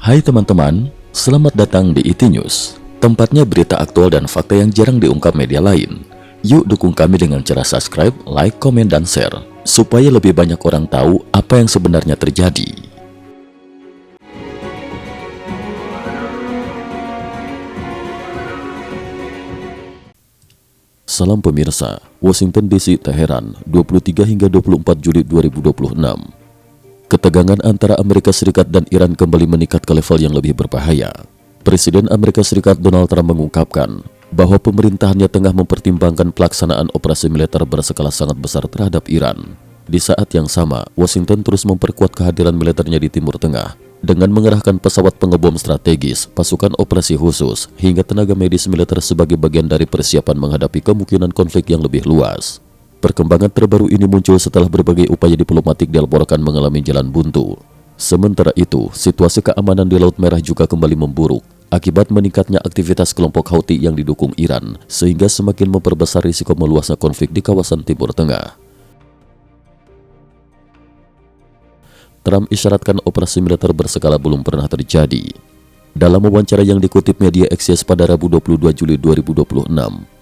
Hai teman-teman, selamat datang di IT News, tempatnya berita aktual dan fakta yang jarang diungkap media lain. Yuk dukung kami dengan cara subscribe, like, komen, dan share, supaya lebih banyak orang tahu apa yang sebenarnya terjadi. Salam pemirsa, Washington DC, Teheran, 23 hingga 24 Juli 2026. Ketegangan antara Amerika Serikat dan Iran kembali meningkat ke level yang lebih berbahaya. Presiden Amerika Serikat Donald Trump mengungkapkan bahwa pemerintahannya tengah mempertimbangkan pelaksanaan operasi militer berskala sangat besar terhadap Iran. Di saat yang sama, Washington terus memperkuat kehadiran militernya di Timur Tengah dengan mengerahkan pesawat pengebom strategis, pasukan operasi khusus, hingga tenaga medis militer sebagai bagian dari persiapan menghadapi kemungkinan konflik yang lebih luas. Perkembangan terbaru ini muncul setelah berbagai upaya diplomatik dilaporkan mengalami jalan buntu. Sementara itu, situasi keamanan di Laut Merah juga kembali memburuk akibat meningkatnya aktivitas kelompok Houthi yang didukung Iran, sehingga semakin memperbesar risiko meluasnya konflik di kawasan Timur Tengah. Trump isyaratkan operasi militer berskala belum pernah terjadi. Dalam wawancara yang dikutip media Axios pada Rabu 22 Juli 2026,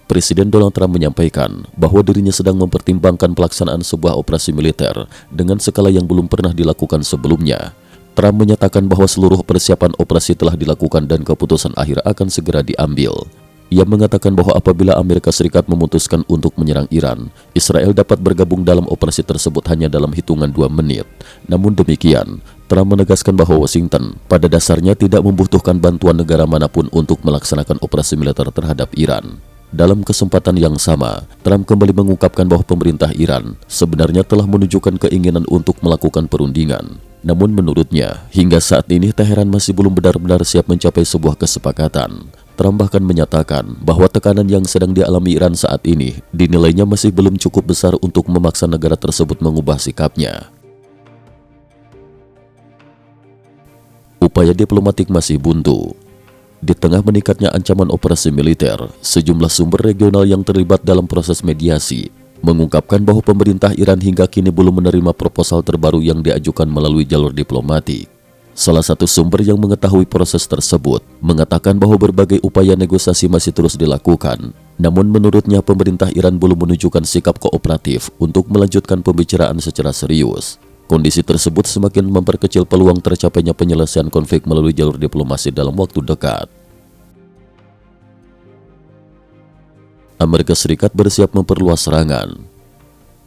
Presiden Donald Trump menyampaikan bahwa dirinya sedang mempertimbangkan pelaksanaan sebuah operasi militer dengan skala yang belum pernah dilakukan sebelumnya. Trump menyatakan bahwa seluruh persiapan operasi telah dilakukan dan keputusan akhir akan segera diambil. Ia mengatakan bahwa apabila Amerika Serikat memutuskan untuk menyerang Iran, Israel dapat bergabung dalam operasi tersebut hanya dalam hitungan 2 menit. Namun demikian, Trump menegaskan bahwa Washington pada dasarnya tidak membutuhkan bantuan negara manapun untuk melaksanakan operasi militer terhadap Iran. Dalam kesempatan yang sama, Trump kembali mengungkapkan bahwa pemerintah Iran sebenarnya telah menunjukkan keinginan untuk melakukan perundingan. Namun menurutnya, hingga saat ini Teheran masih belum benar-benar siap mencapai sebuah kesepakatan. Trump bahkan menyatakan bahwa tekanan yang sedang dialami Iran saat ini dinilainya masih belum cukup besar untuk memaksa negara tersebut mengubah sikapnya. Upaya diplomatik masih buntu. Di tengah meningkatnya ancaman operasi militer, sejumlah sumber regional yang terlibat dalam proses mediasi mengungkapkan bahwa pemerintah Iran hingga kini belum menerima proposal terbaru yang diajukan melalui jalur diplomatik. Salah satu sumber yang mengetahui proses tersebut mengatakan bahwa berbagai upaya negosiasi masih terus dilakukan. Namun menurutnya pemerintah Iran belum menunjukkan sikap kooperatif untuk melanjutkan pembicaraan secara serius. Kondisi tersebut semakin memperkecil peluang tercapainya penyelesaian konflik melalui jalur diplomasi dalam waktu dekat. Amerika Serikat bersiap memperluas serangan.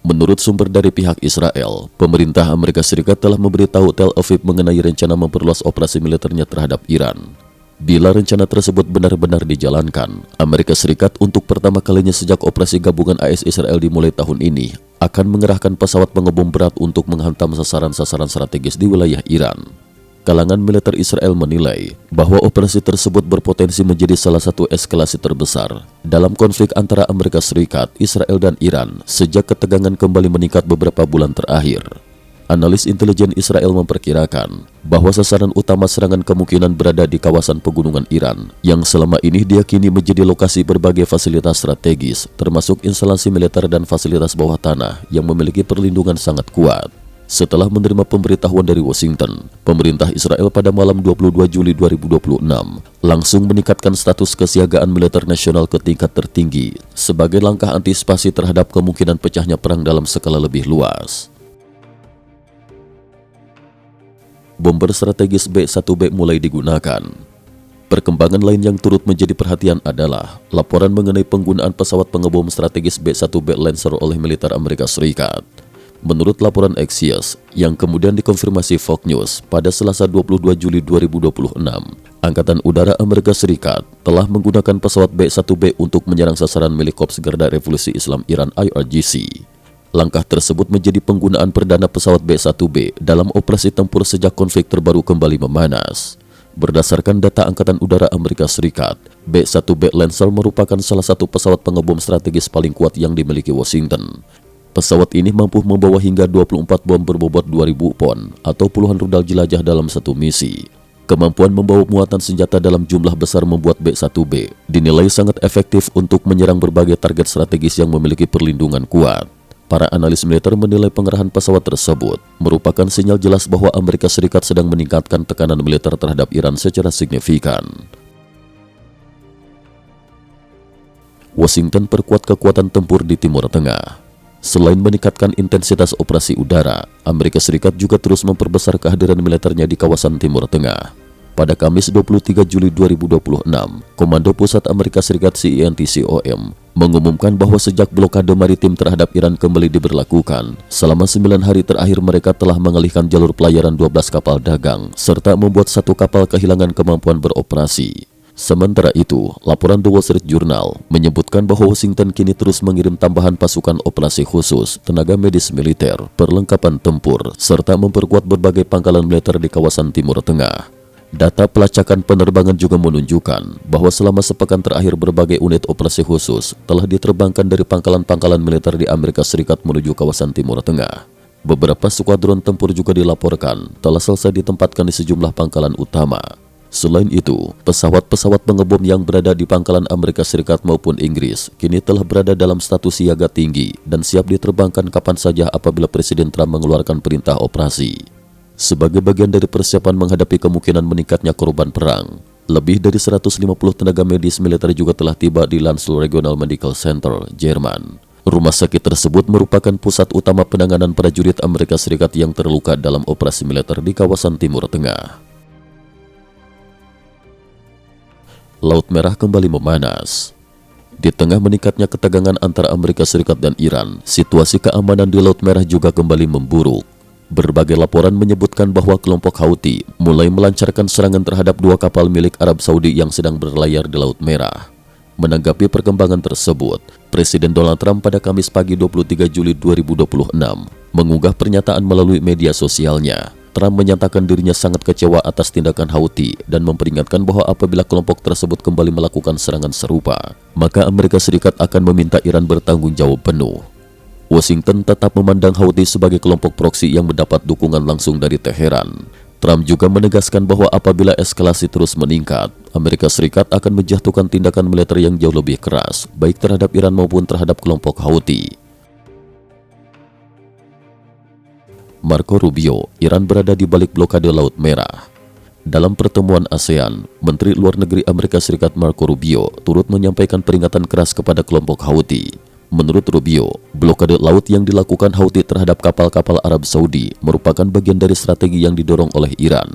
Menurut sumber dari pihak Israel, pemerintah Amerika Serikat telah memberitahu Tel Aviv mengenai rencana memperluas operasi militernya terhadap Iran. Bila rencana tersebut benar-benar dijalankan, Amerika Serikat untuk pertama kalinya sejak operasi gabungan AS Israel dimulai tahun ini akan mengerahkan pesawat pengebom berat untuk menghantam sasaran-sasaran strategis di wilayah Iran. Kalangan militer Israel menilai bahwa operasi tersebut berpotensi menjadi salah satu eskalasi terbesar dalam konflik antara Amerika Serikat, Israel, dan Iran sejak ketegangan kembali meningkat beberapa bulan terakhir. Analis intelijen Israel memperkirakan bahwa sasaran utama serangan kemungkinan berada di kawasan pegunungan Iran yang selama ini diyakini menjadi lokasi berbagai fasilitas strategis termasuk instalasi militer dan fasilitas bawah tanah yang memiliki perlindungan sangat kuat. Setelah menerima pemberitahuan dari Washington, pemerintah Israel pada malam 22 Juli 2026 langsung meningkatkan status kesiagaan militer nasional ke tingkat tertinggi sebagai langkah antisipasi terhadap kemungkinan pecahnya perang dalam skala lebih luas. Bomber strategis B-1B mulai digunakan. Perkembangan lain yang turut menjadi perhatian adalah laporan mengenai penggunaan pesawat pengebom strategis B-1B Lancer oleh militer Amerika Serikat. Menurut laporan Axios, yang kemudian dikonfirmasi Fox News pada Selasa 22 Juli 2026, Angkatan Udara Amerika Serikat telah menggunakan pesawat B-1B untuk menyerang sasaran milik Korps Garda Revolusi Islam Iran IRGC. Langkah tersebut menjadi penggunaan perdana pesawat B-1B dalam operasi tempur sejak konflik terbaru kembali memanas. Berdasarkan data Angkatan Udara Amerika Serikat, B-1B Lancer merupakan salah satu pesawat pengebom strategis paling kuat yang dimiliki Washington. Pesawat ini mampu membawa hingga 24 bom berbobot 2000 pon atau puluhan rudal jelajah dalam satu misi. Kemampuan membawa muatan senjata dalam jumlah besar membuat B-1B dinilai sangat efektif untuk menyerang berbagai target strategis yang memiliki perlindungan kuat. Para analis militer menilai pengerahan pesawat tersebut merupakan sinyal jelas bahwa Amerika Serikat sedang meningkatkan tekanan militer terhadap Iran secara signifikan. Washington perkuat kekuatan tempur di Timur Tengah. Selain meningkatkan intensitas operasi udara, Amerika Serikat juga terus memperbesar kehadiran militernya di kawasan Timur Tengah. Pada Kamis 23 Juli 2026, Komando Pusat Amerika Serikat CENTCOM mengumumkan bahwa sejak blokade maritim terhadap Iran kembali diberlakukan, selama 9 hari terakhir mereka telah mengalihkan jalur pelayaran 12 kapal dagang, serta membuat 1 kapal kehilangan kemampuan beroperasi. Sementara itu, laporan The Wall Street Journal menyebutkan bahwa Washington kini terus mengirim tambahan pasukan operasi khusus, tenaga medis militer, perlengkapan tempur, serta memperkuat berbagai pangkalan militer di kawasan Timur Tengah. Data pelacakan penerbangan juga menunjukkan bahwa selama sepekan terakhir berbagai unit operasi khusus telah diterbangkan dari pangkalan-pangkalan militer di Amerika Serikat menuju kawasan Timur Tengah. Beberapa skuadron tempur juga dilaporkan telah selesai ditempatkan di sejumlah pangkalan utama. Selain itu, pesawat-pesawat pengebom yang berada di pangkalan Amerika Serikat maupun Inggris kini telah berada dalam status siaga tinggi dan siap diterbangkan kapan saja apabila Presiden Trump mengeluarkan perintah operasi. Sebagai bagian dari persiapan menghadapi kemungkinan meningkatnya korban perang, lebih dari 150 tenaga medis militer juga telah tiba di Landstuhl Regional Medical Center, Jerman. Rumah sakit tersebut merupakan pusat utama penanganan prajurit Amerika Serikat yang terluka dalam operasi militer di kawasan Timur Tengah. Laut Merah kembali memanas. Di tengah meningkatnya ketegangan antara Amerika Serikat dan Iran, situasi keamanan di Laut Merah juga kembali memburuk. Berbagai laporan menyebutkan bahwa kelompok Houthi mulai melancarkan serangan terhadap 2 kapal milik Arab Saudi yang sedang berlayar di Laut Merah. Menanggapi perkembangan tersebut, Presiden Donald Trump pada Kamis pagi 23 Juli 2026 mengunggah pernyataan melalui media sosialnya. Trump menyatakan dirinya sangat kecewa atas tindakan Houthi dan memperingatkan bahwa apabila kelompok tersebut kembali melakukan serangan serupa, maka Amerika Serikat akan meminta Iran bertanggung jawab penuh. Washington tetap memandang Houthi sebagai kelompok proksi yang mendapat dukungan langsung dari Teheran. Trump juga menegaskan bahwa apabila eskalasi terus meningkat, Amerika Serikat akan menjatuhkan tindakan militer yang jauh lebih keras, baik terhadap Iran maupun terhadap kelompok Houthi. Marco Rubio, Iran berada di balik blokade Laut Merah. Dalam pertemuan ASEAN, Menteri Luar Negeri Amerika Serikat Marco Rubio turut menyampaikan peringatan keras kepada kelompok Houthi. Menurut Rubio, blokade laut yang dilakukan Houthi terhadap kapal-kapal Arab Saudi merupakan bagian dari strategi yang didorong oleh Iran.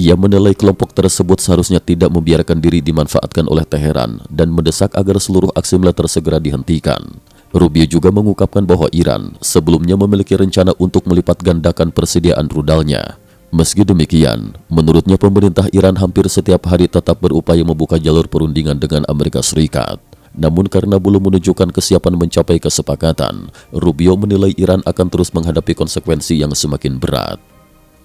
Ia menilai kelompok tersebut seharusnya tidak membiarkan diri dimanfaatkan oleh Teheran dan mendesak agar seluruh aksi militer segera dihentikan. Rubio juga mengungkapkan bahwa Iran sebelumnya memiliki rencana untuk melipat gandakan persediaan rudalnya. Meski demikian, menurutnya pemerintah Iran hampir setiap hari tetap berupaya membuka jalur perundingan dengan Amerika Serikat. Namun karena belum menunjukkan kesiapan mencapai kesepakatan, Rubio menilai Iran akan terus menghadapi konsekuensi yang semakin berat.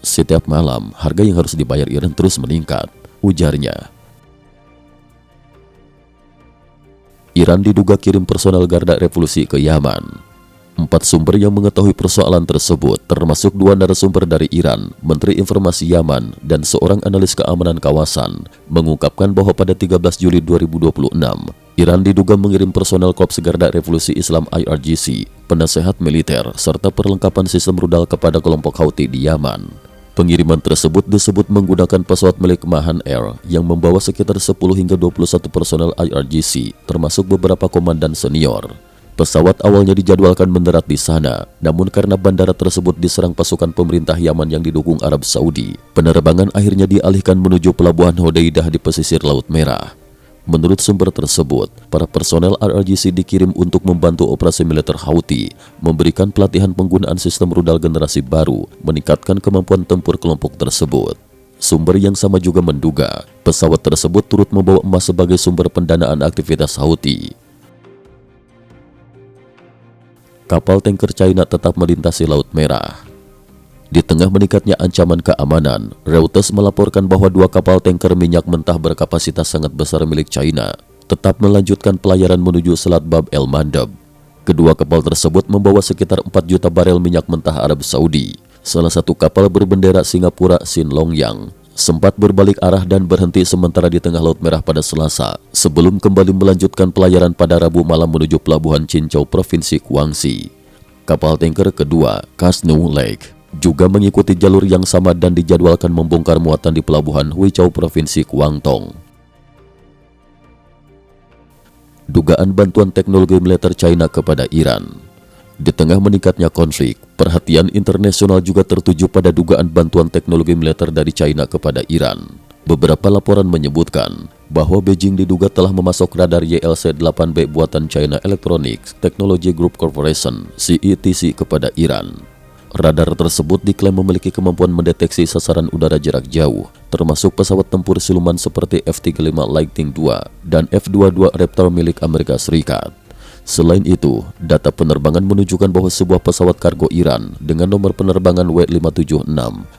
Setiap malam, harga yang harus dibayar Iran terus meningkat, ujarnya. Iran diduga kirim personel Garda Revolusi ke Yaman. 4 sumber yang mengetahui persoalan tersebut, termasuk 2 narasumber dari Iran, Menteri Informasi Yaman, dan seorang analis keamanan kawasan, mengungkapkan bahwa pada 13 Juli 2026, Iran diduga mengirim personel Korps Garda Revolusi Islam IRGC, penasehat militer, serta perlengkapan sistem rudal kepada kelompok Houthi di Yaman. Pengiriman tersebut disebut menggunakan pesawat milik Mahan Air yang membawa sekitar 10 hingga 21 personel IRGC, termasuk beberapa komandan senior. Pesawat awalnya dijadwalkan mendarat di sana, namun karena bandara tersebut diserang pasukan pemerintah Yaman yang didukung Arab Saudi, penerbangan akhirnya dialihkan menuju pelabuhan Hodeidah di pesisir Laut Merah. Menurut sumber tersebut, para personel IRGC dikirim untuk membantu operasi militer Houthi, memberikan pelatihan penggunaan sistem rudal generasi baru, meningkatkan kemampuan tempur kelompok tersebut. Sumber yang sama juga menduga, pesawat tersebut turut membawa emas sebagai sumber pendanaan aktivitas Houthi. Kapal tanker China tetap melintasi Laut Merah. Di tengah meningkatnya ancaman keamanan, Reuters melaporkan bahwa 2 kapal tanker minyak mentah berkapasitas sangat besar milik China tetap melanjutkan pelayaran menuju Selat Bab el Mandeb. Kedua kapal tersebut membawa sekitar 4 juta barel minyak mentah Arab Saudi. Salah satu kapal berbendera Singapura, Sin Long Yang, sempat berbalik arah dan berhenti sementara di tengah Laut Merah pada Selasa, sebelum kembali melanjutkan pelayaran pada Rabu malam menuju pelabuhan Qinzhou, Provinsi Guangxi. Kapal tanker kedua, Kasnu Lake, juga mengikuti jalur yang sama dan dijadwalkan membongkar muatan di pelabuhan Huichou, Provinsi Guangdong. Dugaan bantuan teknologi militer China kepada Iran. Di tengah meningkatnya konflik, perhatian internasional juga tertuju pada dugaan bantuan teknologi militer dari China kepada Iran. Beberapa laporan menyebutkan bahwa Beijing diduga telah memasok radar YLC-8B buatan China Electronics Technology Group Corporation (CETC) kepada Iran. Radar tersebut diklaim memiliki kemampuan mendeteksi sasaran udara jarak jauh, termasuk pesawat tempur siluman seperti F-35 Lightning II dan F-22 Raptor milik Amerika Serikat. Selain itu, data penerbangan menunjukkan bahwa sebuah pesawat kargo Iran dengan nomor penerbangan W576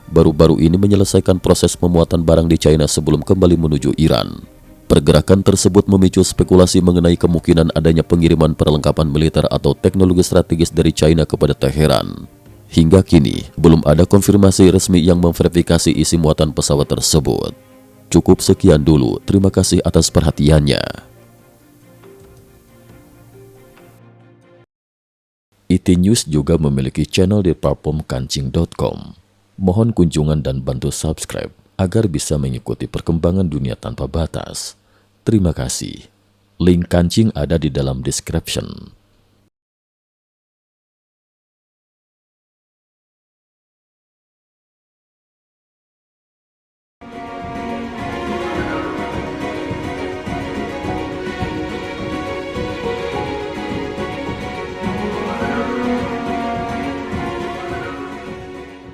baru-baru ini menyelesaikan proses pemuatan barang di China sebelum kembali menuju Iran. Pergerakan tersebut memicu spekulasi mengenai kemungkinan adanya pengiriman perlengkapan militer atau teknologi strategis dari China kepada Teheran. Hingga kini, belum ada konfirmasi resmi yang memverifikasi isi muatan pesawat tersebut. Cukup sekian dulu, terima kasih atas perhatiannya. IT News juga memiliki channel di platform kancing.com. Mohon kunjungan dan bantu subscribe agar bisa mengikuti perkembangan dunia tanpa batas. Terima kasih. Link kancing ada di dalam description.